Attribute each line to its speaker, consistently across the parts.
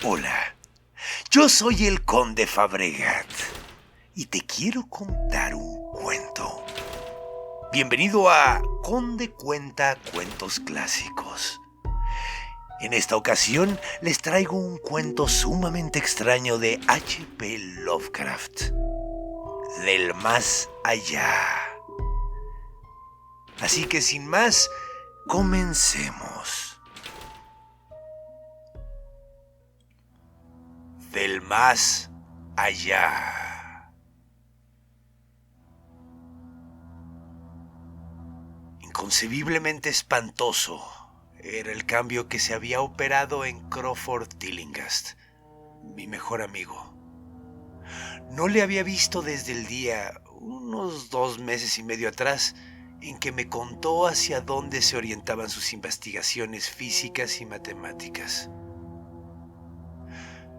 Speaker 1: Hola, yo soy el Conde Fabregat y te quiero contar un cuento. Bienvenido a Conde Cuenta Cuentos Clásicos. En esta ocasión les traigo un cuento sumamente extraño de H.P. Lovecraft, del más allá. Así que sin más, comencemos. Del más allá. Inconcebiblemente espantoso era el cambio que se había operado en Crawford Tillinghast, mi mejor amigo. No le había visto desde el día, unos 2 meses y medio atrás, en que me contó hacia dónde se orientaban sus investigaciones físicas y matemáticas.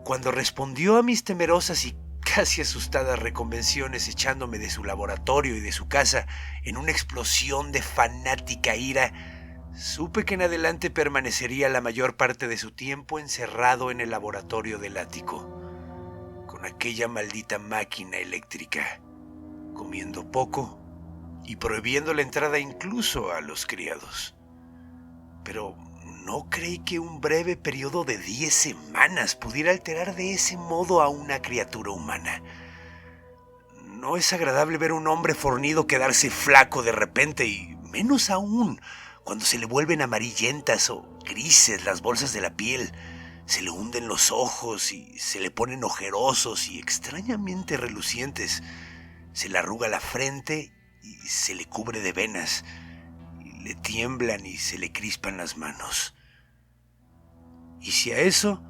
Speaker 1: Cuando respondió a mis temerosas y casi asustadas reconvenciones echándome de su laboratorio y de su casa en una explosión de fanática ira, supe que en adelante permanecería la mayor parte de su tiempo encerrado en el laboratorio del ático, con aquella maldita máquina eléctrica, comiendo poco y prohibiendo la entrada incluso a los criados. Pero no creí que un breve periodo de 10 semanas pudiera alterar de ese modo a una criatura humana. No es agradable ver a un hombre fornido quedarse flaco de repente, y menos aún cuando se le vuelven amarillentas o grises las bolsas de la piel, se le hunden los ojos y se le ponen ojerosos y extrañamente relucientes, se le arruga la frente y se le cubre de venas, y le tiemblan y se le crispan las manos. Y si a eso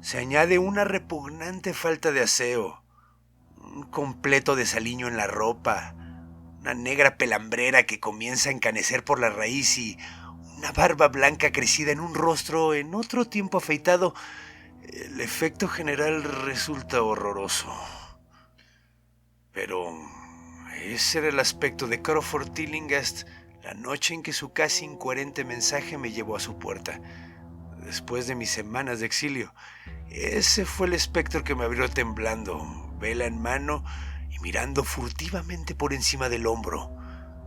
Speaker 1: se añade una repugnante falta de aseo, un completo desaliño en la ropa, una negra pelambrera que comienza a encanecer por la raíz y una barba blanca crecida en un rostro en otro tiempo afeitado, el efecto general resulta horroroso. Pero ese era el aspecto de Crawford Tillinghast la noche en que su casi incoherente mensaje me llevó a su puerta. Después de mis semanas de exilio, ese fue el espectro que me abrió temblando, vela en mano y mirando furtivamente por encima del hombro,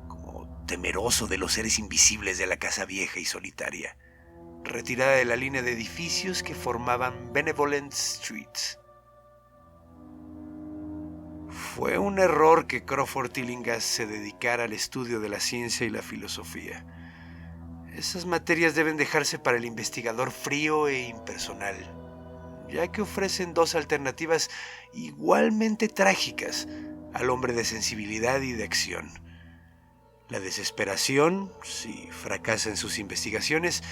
Speaker 1: como temeroso de los seres invisibles de la casa vieja y solitaria, retirada de la línea de edificios que formaban Benevolent Street. Fue un error que Crawford Tillinghast se dedicara al estudio de la ciencia y la filosofía. Esas materias deben dejarse para el investigador frío e impersonal, ya que ofrecen 2 alternativas igualmente trágicas al hombre de sensibilidad y de acción: la desesperación, si fracasa en sus investigaciones,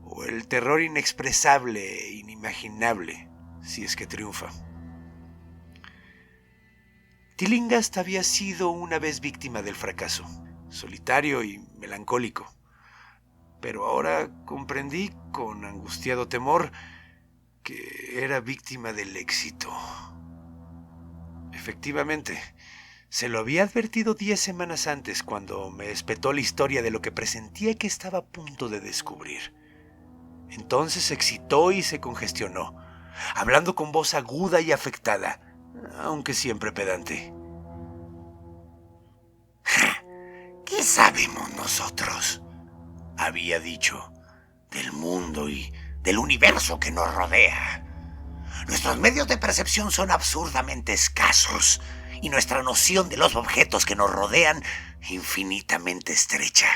Speaker 1: o el terror inexpresable e inimaginable, si es que triunfa. Tillinghast había sido una vez víctima del fracaso, solitario y melancólico. Pero ahora comprendí con angustiado temor que era víctima del éxito. Efectivamente, se lo había advertido 10 semanas antes cuando me espetó la historia de lo que presentía que estaba a punto de descubrir. Entonces se excitó y se congestionó, hablando con voz aguda y afectada, aunque siempre pedante. ¿Qué sabemos nosotros?, había dicho, del mundo y del universo que nos rodea. Nuestros medios de percepción son absurdamente escasos y nuestra noción de los objetos que nos rodean infinitamente estrecha.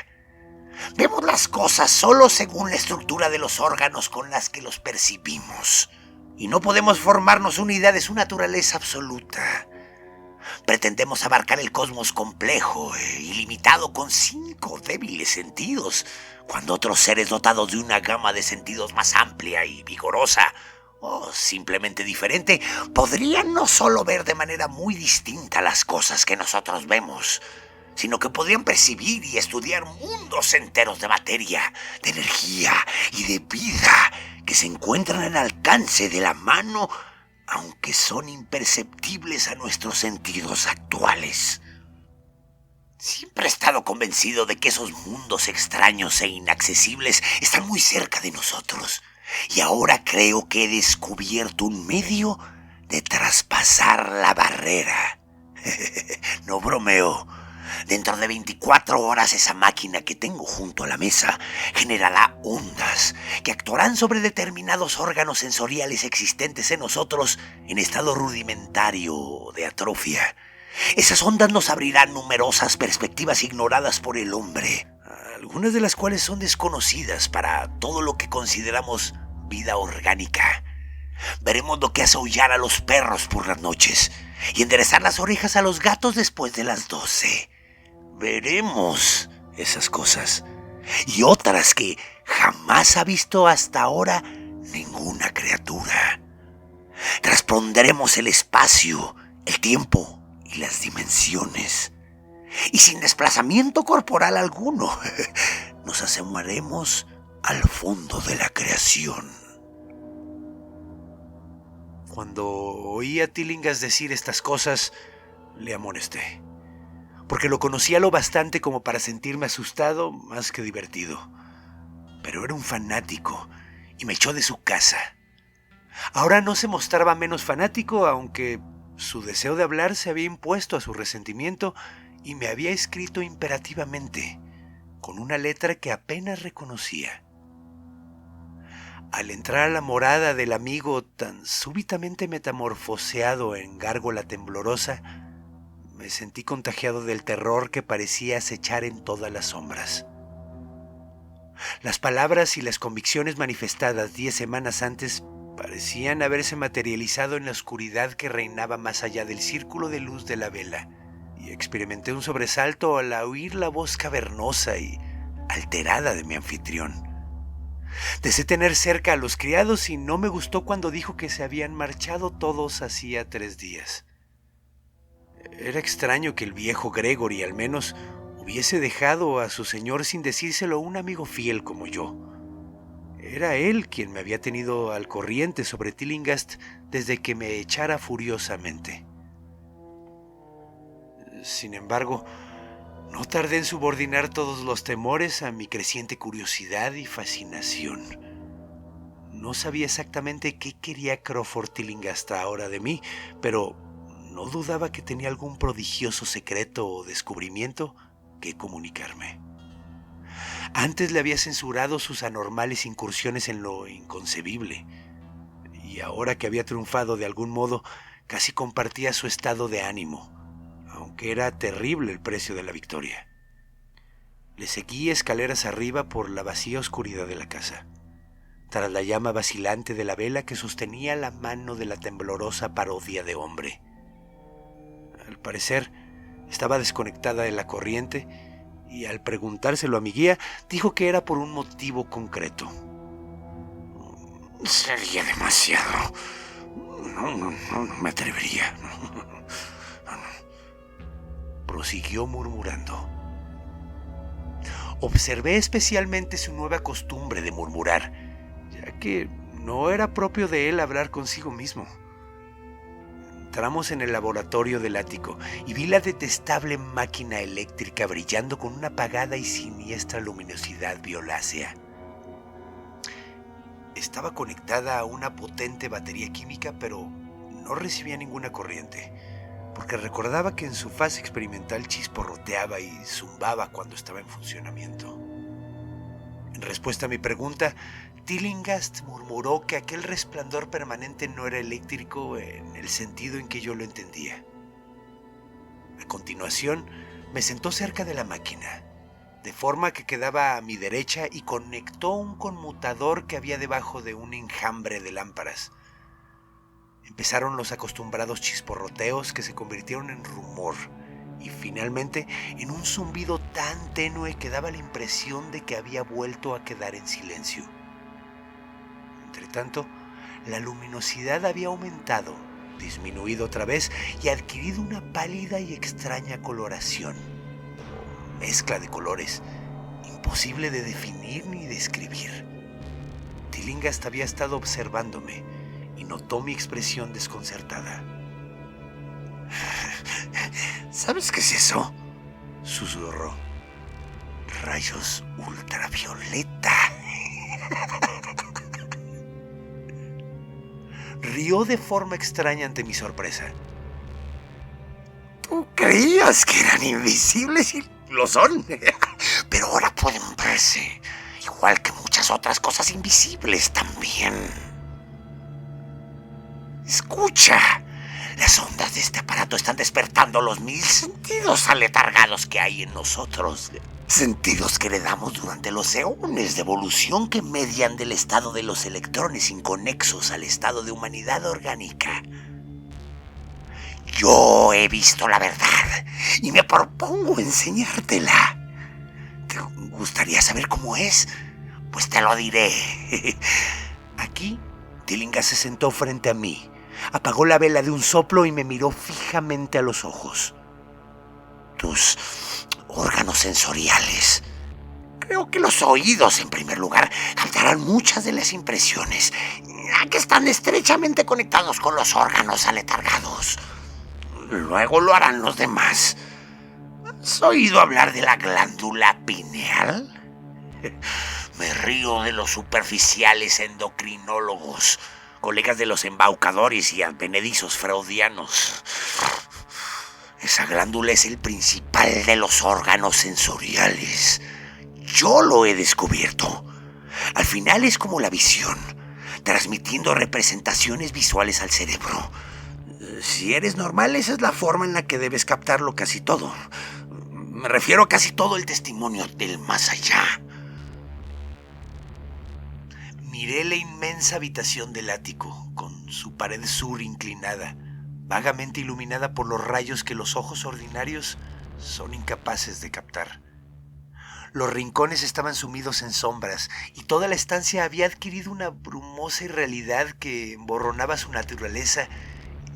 Speaker 1: Vemos las cosas solo según la estructura de los órganos con las que los percibimos, y no podemos formarnos una idea de su naturaleza absoluta. Pretendemos abarcar el cosmos complejo e ilimitado con 5 débiles sentidos, cuando otros seres dotados de una gama de sentidos más amplia y vigorosa, o simplemente diferente, podrían no solo ver de manera muy distinta las cosas que nosotros vemos, sino que podrían percibir y estudiar mundos enteros de materia, de energía y de vida que se encuentran al alcance de la mano, aunque son imperceptibles a nuestros sentidos actuales. Siempre he estado convencido de que esos mundos extraños e inaccesibles están muy cerca de nosotros
Speaker 2: Y ahora creo que he descubierto un medio de traspasar la barrera. No bromeo. Dentro de 24 horas esa máquina que tengo junto a la mesa generará ondas que actuarán sobre determinados órganos sensoriales existentes en nosotros en estado rudimentario de atrofia. Esas ondas nos abrirán numerosas perspectivas ignoradas por el hombre, algunas de las cuales son desconocidas para todo lo que consideramos vida orgánica. Veremos lo que hace aullar a los perros por las noches y enderezar las orejas a los gatos después de las 12. Veremos esas cosas y otras que jamás ha visto hasta ahora ninguna criatura. Trasponderemos el espacio, el tiempo y las dimensiones. Y sin desplazamiento corporal alguno, nos asomaremos al fondo de la creación.
Speaker 1: Cuando oí a Tillinghast decir estas cosas, le amonesté, porque lo conocía lo bastante como para sentirme asustado más que divertido. Pero era un fanático y me echó de su casa. Ahora no se mostraba menos fanático, aunque su deseo de hablar se había impuesto a su resentimiento y me había escrito imperativamente, con una letra que apenas reconocía. Al entrar a la morada del amigo tan súbitamente metamorfoseado en gárgola temblorosa, me sentí contagiado del terror que parecía acechar en todas las sombras. Las palabras y las convicciones manifestadas 10 semanas antes parecían haberse materializado en la oscuridad que reinaba más allá del círculo de luz de la vela, y experimenté un sobresalto al oír la voz cavernosa y alterada de mi anfitrión. Deseé tener cerca a los criados y no me gustó cuando dijo que se habían marchado todos hacía 3 días. Era extraño que el viejo Gregory al menos hubiese dejado a su señor sin decírselo a un amigo fiel como yo. Era él quien me había tenido al corriente sobre Tillinghast desde que me echara furiosamente. Sin embargo, no tardé en subordinar todos los temores a mi creciente curiosidad y fascinación. No sabía exactamente qué quería Crawford Tillinghast ahora de mí, pero no dudaba que tenía algún prodigioso secreto o descubrimiento que comunicarme. Antes le había censurado sus anormales incursiones en lo inconcebible, y ahora que había triunfado de algún modo, casi compartía su estado de ánimo, aunque era terrible el precio de la victoria. Le seguí escaleras arriba por la vacía oscuridad de la casa, tras la llama vacilante de la vela que sostenía la mano de la temblorosa parodia de hombre. Al parecer, estaba desconectada de la corriente y al preguntárselo a mi guía, dijo que era por un motivo concreto.
Speaker 2: Sería demasiado. No me atrevería.
Speaker 1: Prosiguió murmurando. Observé especialmente su nueva costumbre de murmurar, ya que no era propio de él hablar consigo mismo. Entramos en el laboratorio del ático y vi la detestable máquina eléctrica brillando con una apagada y siniestra luminosidad violácea. Estaba conectada a una potente batería química, pero no recibía ninguna corriente, porque recordaba que en su fase experimental chisporroteaba y zumbaba cuando estaba en funcionamiento. En respuesta a mi pregunta, Tillinghast murmuró que aquel resplandor permanente no era eléctrico en el sentido en que yo lo entendía. A continuación, me sentó cerca de la máquina, de forma que quedaba a mi derecha, y conectó un conmutador que había debajo de un enjambre de lámparas. Empezaron los acostumbrados chisporroteos que se convirtieron en rumor y finalmente en un zumbido tan tenue que daba la impresión de que había vuelto a quedar en silencio. Entretanto, la luminosidad había aumentado, disminuido otra vez y adquirido una pálida y extraña coloración, mezcla de colores, imposible de definir ni describir. Tillinghast había estado observándome y notó mi expresión desconcertada.
Speaker 2: ¿Sabes qué es eso?,
Speaker 1: susurró.
Speaker 2: Rayos ultravioleta.
Speaker 1: rió de forma extraña ante mi sorpresa.
Speaker 2: ¿Tú creías que eran invisibles y lo son? Pero ahora pueden verse, igual que muchas otras cosas invisibles también. Escucha, las ondas de este aparato están despertando los 1000 sentidos aletargados que hay en nosotros. Sentidos que heredamos durante los eones de evolución que median del estado de los electrones inconexos al estado de humanidad orgánica. Yo he visto la verdad y me propongo enseñártela. ¿Te gustaría saber cómo es? Pues te lo diré.
Speaker 1: Aquí, Tillinghast se sentó frente a mí, apagó la vela de un soplo y me miró fijamente a los ojos.
Speaker 2: Tus órganos sensoriales. Creo que los oídos, en primer lugar, captarán muchas de las impresiones, ya que están estrechamente conectados con los órganos aletargados. Luego lo harán los demás. ¿Has oído hablar de la glándula pineal? Me río de los superficiales endocrinólogos, colegas de los embaucadores y advenedizos freudianos. Esa glándula es el principal de los órganos sensoriales. Yo lo he descubierto. Al final es como la visión, transmitiendo representaciones visuales al cerebro. Si eres normal, esa es la forma en la que debes captarlo casi todo. Me refiero a casi todo el testimonio del más allá.
Speaker 1: Miré la inmensa habitación del ático, con su pared sur inclinada, vagamente iluminada por los rayos que los ojos ordinarios son incapaces de captar. Los rincones estaban sumidos en sombras y toda la estancia había adquirido una brumosa irrealidad que emborronaba su naturaleza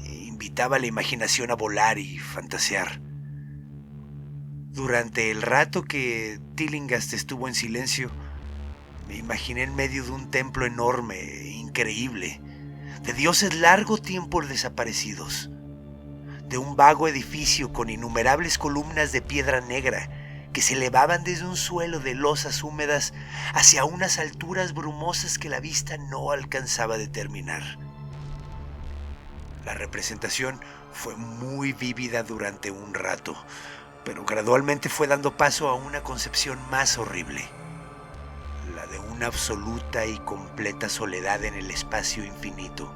Speaker 1: e invitaba a la imaginación a volar y fantasear. Durante el rato que Tillinghast estuvo en silencio, me imaginé en medio de un templo enorme e increíble, de dioses largo tiempo desaparecidos, de un vago edificio con innumerables columnas de piedra negra que se elevaban desde un suelo de losas húmedas hacia unas alturas brumosas que la vista no alcanzaba a determinar. La representación fue muy vívida durante un rato, pero gradualmente fue dando paso a una concepción más horrible, la de una absoluta y completa soledad en el espacio infinito,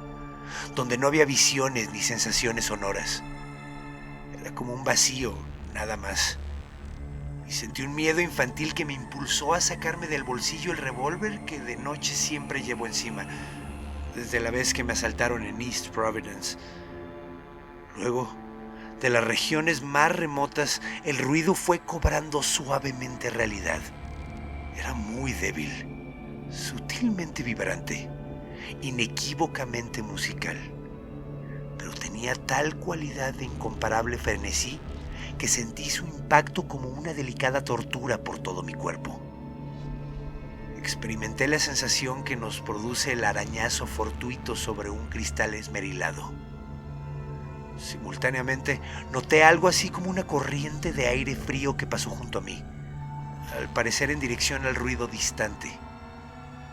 Speaker 1: donde no había visiones ni sensaciones sonoras. Era como un vacío, nada más. Y sentí un miedo infantil que me impulsó a sacarme del bolsillo el revólver que de noche siempre llevo encima, desde la vez que me asaltaron en East Providence. Luego, de las regiones más remotas, el ruido fue cobrando suavemente realidad. Era muy débil, sutilmente vibrante, inequívocamente musical, pero tenía tal cualidad de incomparable frenesí que sentí su impacto como una delicada tortura por todo mi cuerpo. Experimenté la sensación que nos produce el arañazo fortuito sobre un cristal esmerilado. Simultáneamente noté algo así como una corriente de aire frío que pasó junto a mí, al parecer en dirección al ruido distante.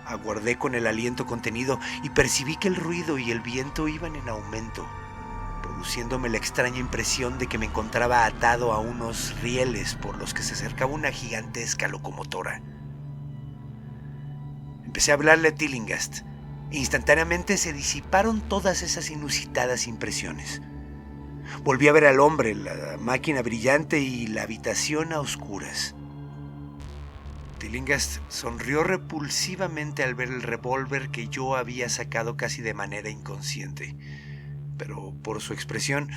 Speaker 1: Aguardé con el aliento contenido y percibí que el ruido y el viento iban en aumento, produciéndome la extraña impresión de que me encontraba atado a unos rieles por los que se acercaba una gigantesca locomotora. Empecé a hablarle a Tillinghast e instantáneamente se disiparon todas esas inusitadas impresiones. Volví a ver al hombre, la máquina brillante y la habitación a oscuras. Tillinghast sonrió repulsivamente al ver el revólver que yo había sacado casi de manera inconsciente, pero por su expresión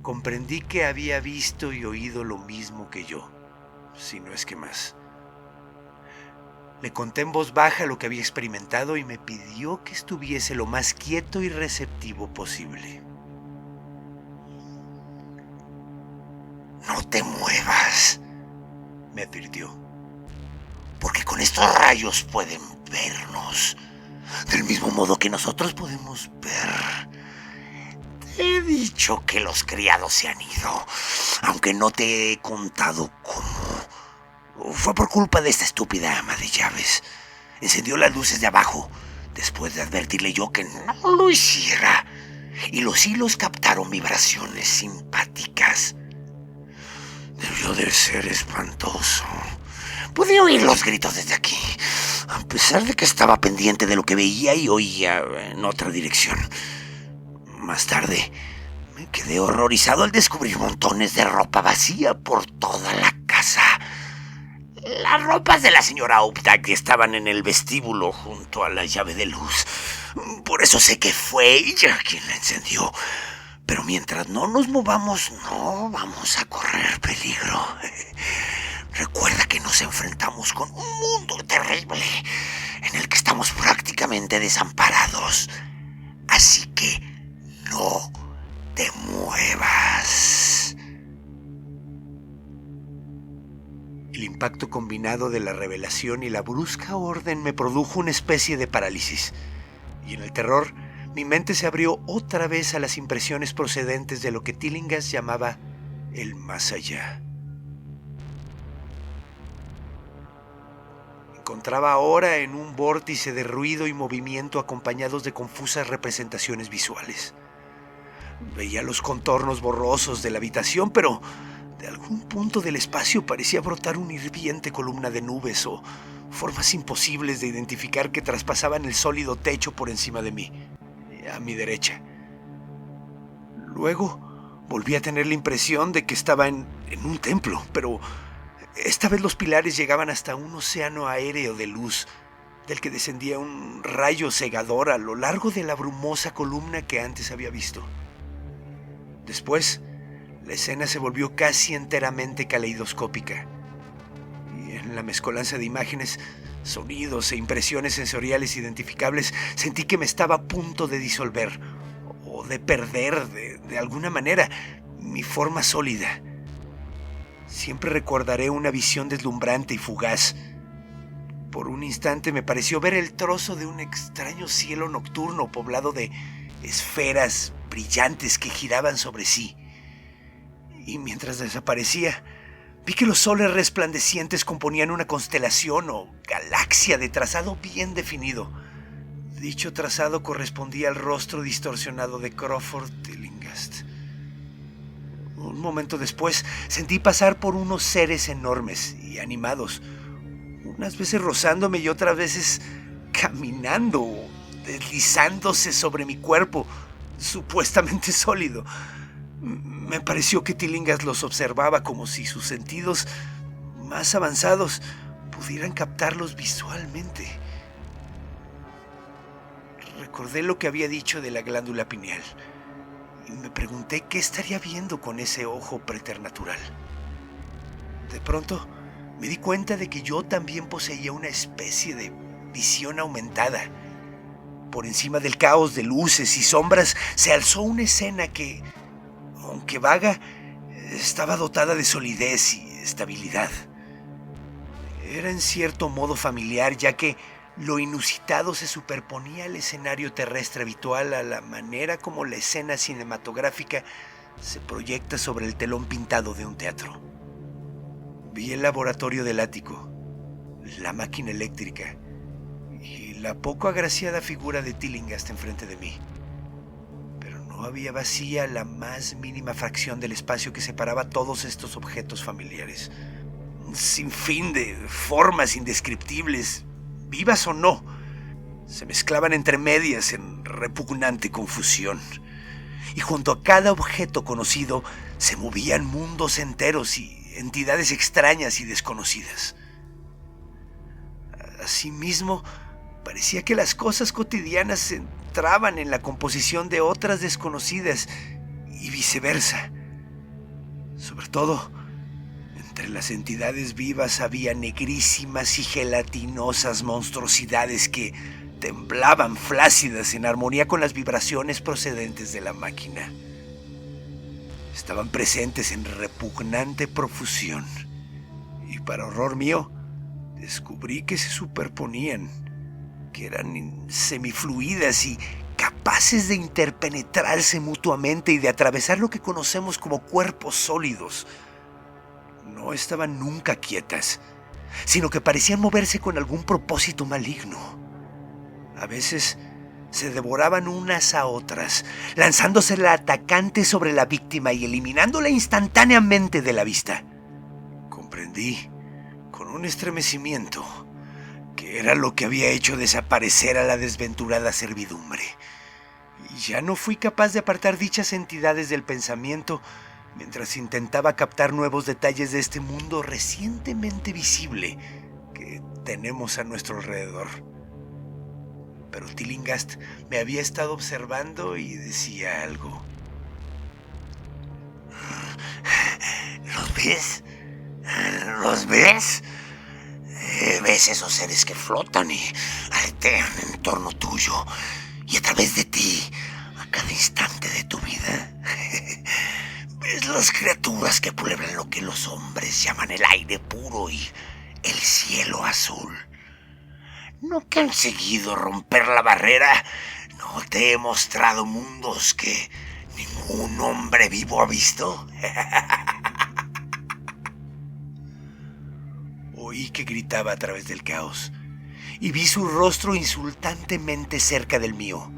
Speaker 1: comprendí que había visto y oído lo mismo que yo, si no es que más. Le conté en voz baja lo que había experimentado y me pidió que estuviese lo más quieto y receptivo posible.
Speaker 2: No te muevas,
Speaker 1: me advirtió.
Speaker 2: Porque con estos rayos pueden vernos, del mismo modo que nosotros podemos ver. Te he dicho que los criados se han ido, aunque no te he contado cómo. Fue por culpa de esta estúpida ama de llaves. Encendió las luces de abajo, después de advertirle yo que no lo hiciera. y los hilos captaron vibraciones simpáticas. Debió de ser espantoso. Pude oír los gritos desde aquí, a pesar de que estaba pendiente de lo que veía y oía en otra dirección. Más tarde, me quedé horrorizado al descubrir montones de ropa vacía por toda la casa. Las ropas de la señora Updike estaban en el vestíbulo junto a la llave de luz. Por eso sé que fue ella quien la encendió. Pero mientras no nos movamos, no vamos a correr peligro. Recuerda que nos enfrentamos con un mundo terrible en el que estamos prácticamente desamparados. Así que no te muevas.
Speaker 1: El impacto combinado de la revelación y la brusca orden me produjo una especie de parálisis. Y en el terror, mi mente se abrió otra vez a las impresiones procedentes de lo que Tillinghast llamaba el más allá. Me encontraba ahora en un vórtice de ruido y movimiento acompañados de confusas representaciones visuales. Veía los contornos borrosos de la habitación, pero de algún punto del espacio parecía brotar una hirviente columna de nubes o formas imposibles de identificar que traspasaban el sólido techo por encima de mí, a mi derecha. Luego volví a tener la impresión de que estaba en un templo, pero esta vez los pilares llegaban hasta un océano aéreo de luz, del que descendía un rayo cegador a lo largo de la brumosa columna que antes había visto. Después, la escena se volvió casi enteramente caleidoscópica, y en la mezcolanza de imágenes, sonidos e impresiones sensoriales identificables, sentí que me estaba a punto de disolver o de perder de alguna manera mi forma sólida. Siempre recordaré una visión deslumbrante y fugaz. Por un instante me pareció ver el trozo de un extraño cielo nocturno poblado de esferas brillantes que giraban sobre sí. Y mientras desaparecía, vi que los soles resplandecientes componían una constelación o galaxia de trazado bien definido. Dicho trazado correspondía al rostro distorsionado de Crawford Tillinghast. Un momento después sentí pasar por unos seres enormes y animados, unas veces rozándome y otras veces caminando, deslizándose sobre mi cuerpo, supuestamente sólido. Me pareció que Tillinghast los observaba como si sus sentidos más avanzados pudieran captarlos visualmente. Recordé lo que había dicho de la glándula pineal y me pregunté qué estaría viendo con ese ojo preternatural. De pronto me di cuenta de que yo también poseía una especie de visión aumentada. Por encima del caos de luces y sombras se alzó una escena que, aunque vaga, estaba dotada de solidez y estabilidad. Era en cierto modo familiar, ya que lo inusitado se superponía al escenario terrestre habitual a la manera como la escena cinematográfica se proyecta sobre el telón pintado de un teatro. Vi el laboratorio del ático, la máquina eléctrica y la poco agraciada figura de Tillinghast enfrente de mí. Pero no había vacía la más mínima fracción del espacio que separaba todos estos objetos familiares. Un sinfín de formas indescriptibles, vivas o no, se mezclaban entre medias en repugnante confusión. Y junto a cada objeto conocido se movían mundos enteros y entidades extrañas y desconocidas. Asimismo, parecía que las cosas cotidianas se entraban en la composición de otras desconocidas y viceversa. Sobre todo, entre las entidades vivas había negrísimas y gelatinosas monstruosidades que temblaban flácidas en armonía con las vibraciones procedentes de la máquina. Estaban presentes en repugnante profusión y, para horror mío, descubrí que se superponían, que eran semifluidas y capaces de interpenetrarse mutuamente y de atravesar lo que conocemos como cuerpos sólidos. No estaban nunca quietas, sino que parecían moverse con algún propósito maligno. A veces se devoraban unas a otras, lanzándose la atacante sobre la víctima y eliminándola instantáneamente de la vista. Comprendí, con un estremecimiento, que era lo que había hecho desaparecer a la desventurada servidumbre. Y ya no fui capaz de apartar dichas entidades del pensamiento mientras intentaba captar nuevos detalles de este mundo recientemente visible que tenemos a nuestro alrededor. Pero Tillinghast me había estado observando y decía algo.
Speaker 2: ¿Los ves? ¿Los ves? ¿Ves esos seres que flotan y aletean en torno tuyo y a través de ti a cada instante de tu vida? ¿Ves las criaturas que pueblan lo que los hombres llaman el aire puro y el cielo azul? ¿No que han seguido romper la barrera? ¿No te he mostrado mundos que ningún hombre vivo ha visto?
Speaker 1: Oí que gritaba a través del caos y vi su rostro insultantemente cerca del mío.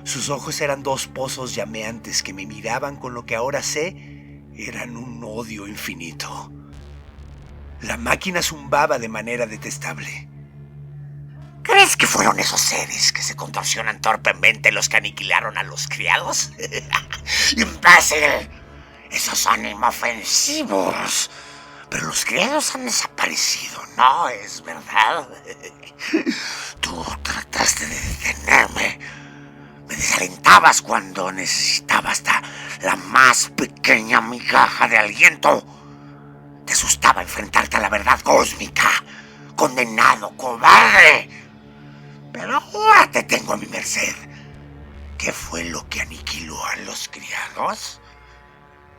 Speaker 1: Sus ojos eran dos pozos llameantes que me miraban con lo que ahora sé eran un odio infinito. La máquina zumbaba de manera detestable.
Speaker 2: ¿Crees que fueron esos seres que se contorsionan torpemente los que aniquilaron a los criados? ¡Imbécil! Esos son inofensivos. Pero los criados han desaparecido, ¿no es verdad? Tú trataste de detenerme. Me desalentabas cuando necesitaba hasta la más pequeña migaja de aliento. Te asustaba enfrentarte a la verdad cósmica. Condenado, cobarde. Pero ahora te tengo a mi merced. ¿Qué fue lo que aniquiló a los criados?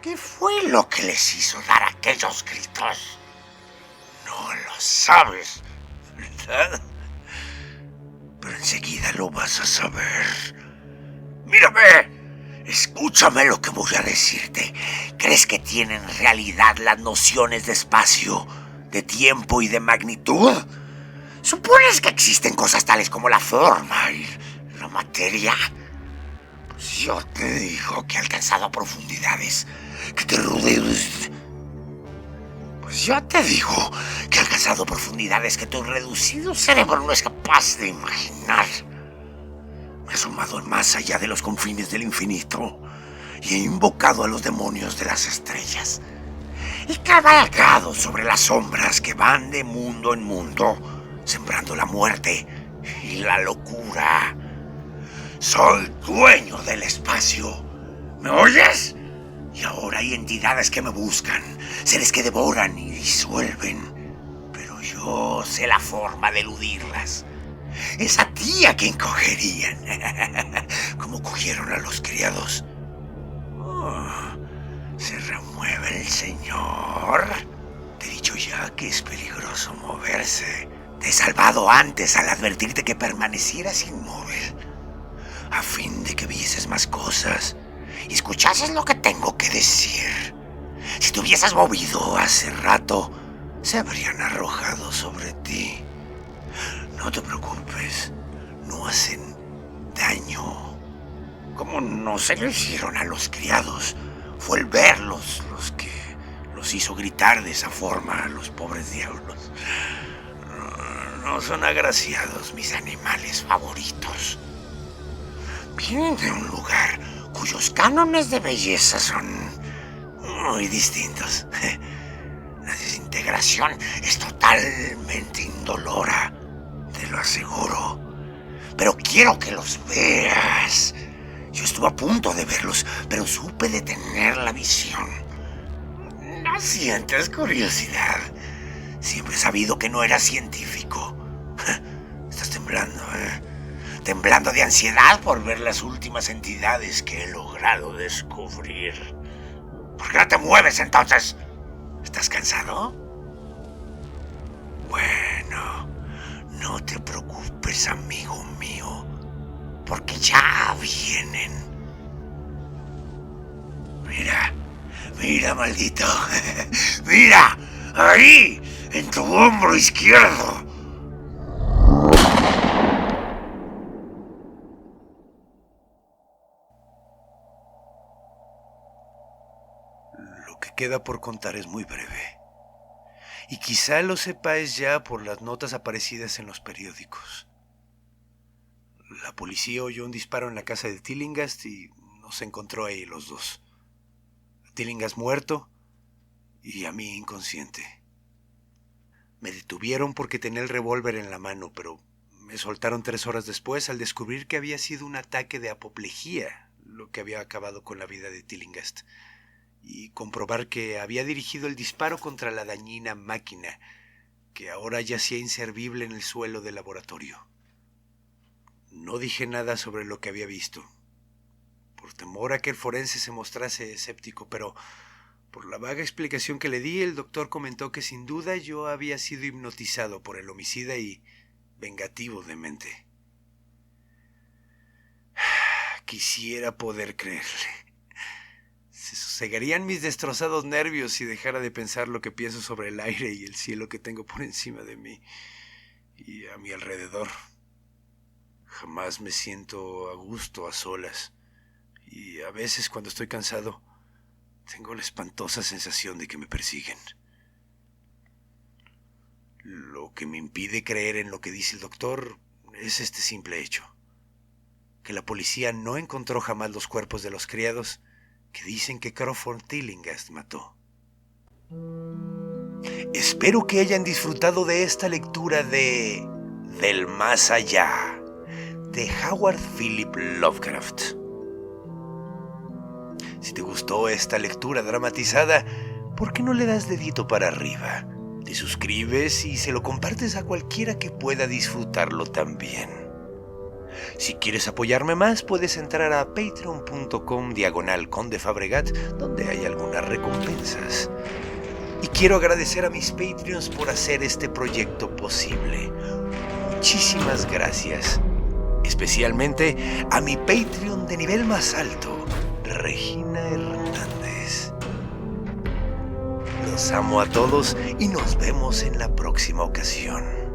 Speaker 2: ¿Qué fue lo que les hizo dar aquellos gritos? No lo sabes, ¿verdad? Pero enseguida lo vas a saber. ¡Mírame! Escúchame lo que voy a decirte. ¿Crees que tienen realidad las nociones de espacio, de tiempo y de magnitud? ¿Supones que existen cosas tales como la forma y la materia? Pues yo te digo que he alcanzado profundidades que te rodean. Pues yo te digo que he alcanzado profundidades que tu reducido cerebro no es capaz de imaginar. Me he asomado más allá de los confines del infinito y he invocado a los demonios de las estrellas. He cabalgado sobre las sombras que van de mundo en mundo, sembrando la muerte y la locura. Soy dueño del espacio. ¿Me oyes? Y ahora hay entidades que me buscan, seres que devoran y disuelven. Pero yo sé la forma de eludirlas. Es a ti a quien cogerían, como cogieron a los criados. Oh, se remueve el señor. Te he dicho ya que es peligroso moverse. Te he salvado antes al advertirte que permanecieras inmóvil, a fin de que vieses más cosas y escuchases lo que tengo que decir. Si te hubieses movido hace rato, se habrían arrojado sobre ti. No te preocupes, no hacen daño. Como no se lo hicieron a los criados, fue el verlos los que los hizo gritar de esa forma a los pobres diablos. No son agraciados mis animales favoritos. Vienen de un lugar cuyos cánones de belleza son muy distintos. La desintegración es totalmente indolora, te lo aseguro. Pero quiero que los veas. Yo estuve a punto de verlos, pero supe detener la visión. ¿No sientes curiosidad? Siempre he sabido que no eras científico. Estás temblando, ¿eh? Temblando de ansiedad por ver las últimas entidades que he logrado descubrir. ¿Por qué no te mueves entonces? ¿Estás cansado? Bueno, no te preocupes, amigo mío, porque ya vienen. Mira, maldito. Mira, ahí, en tu hombro izquierdo.
Speaker 1: Lo que queda por contar es muy breve. Y quizá lo sepáis ya por las notas aparecidas en los periódicos. La policía oyó un disparo en la casa de Tillinghast y nos encontró ahí los dos. A Tillinghast muerto y a mí inconsciente. Me detuvieron porque tenía el revólver en la mano, pero me soltaron 3 horas después al descubrir que había sido un ataque de apoplejía lo que había acabado con la vida de Tillinghast, y comprobar que había dirigido el disparo contra la dañina máquina que ahora yacía inservible en el suelo del laboratorio. No dije nada sobre lo que había visto, por temor a que el forense se mostrase escéptico, pero por la vaga explicación que le di, el doctor comentó que sin duda yo había sido hipnotizado por el homicida y vengativo de mente. Quisiera poder creerle. Se sosegarían mis destrozados nervios si dejara de pensar lo que pienso sobre el aire y el cielo que tengo por encima de mí y a mi alrededor. Jamás me siento a gusto a solas, y a veces cuando estoy cansado tengo la espantosa sensación de que me persiguen. Lo que me impide creer en lo que dice el doctor es este simple hecho: que la policía no encontró jamás los cuerpos de los criados que dicen que Crawford Tillinghast mató. Espero que hayan disfrutado de esta lectura de Del Más Allá, de Howard Philip Lovecraft. Si te gustó esta lectura dramatizada, ¿por qué no le das dedito para arriba? Te suscribes y se lo compartes a cualquiera que pueda disfrutarlo también. Si quieres apoyarme más, puedes entrar a patreon.com/Conde Fabregat, donde hay algunas recompensas. Y quiero agradecer a mis Patreons por hacer este proyecto posible. Muchísimas gracias. Especialmente a mi Patreon de nivel más alto, Regina Hernández. Los amo a todos y nos vemos en la próxima ocasión.